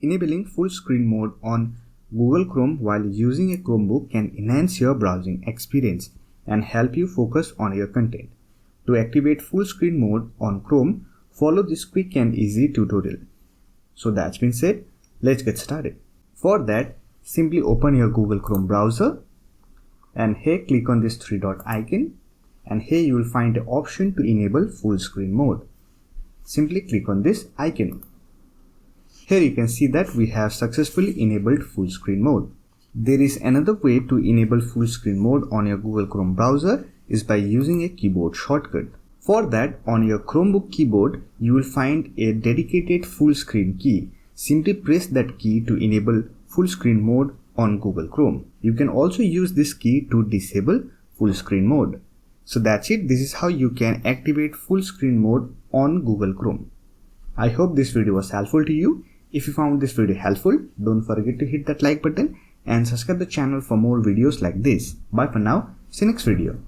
Enabling full screen mode on Google Chrome while using a Chromebook can enhance your browsing experience and help you focus on your content. To activate full screen mode on Chrome, follow this quick and easy tutorial. So that's been said, let's get started. For that, simply open your Google Chrome browser and here click on this three-dot icon, and here you will find the option to enable full screen mode. Simply click on this icon. Here you can see that we have successfully enabled full screen mode. There is another way to enable full screen mode on your Google Chrome browser is by using a keyboard shortcut. For that, on your Chromebook keyboard, you will find a dedicated full screen key. Simply press that key to enable full screen mode on Google Chrome. You can also use this key to disable full screen mode. So that's it. This is how you can activate full screen mode on Google Chrome. I hope this video was helpful to you. If you found this video helpful, don't forget to hit that like button and subscribe the channel for more videos like this. Bye for now. See you next video.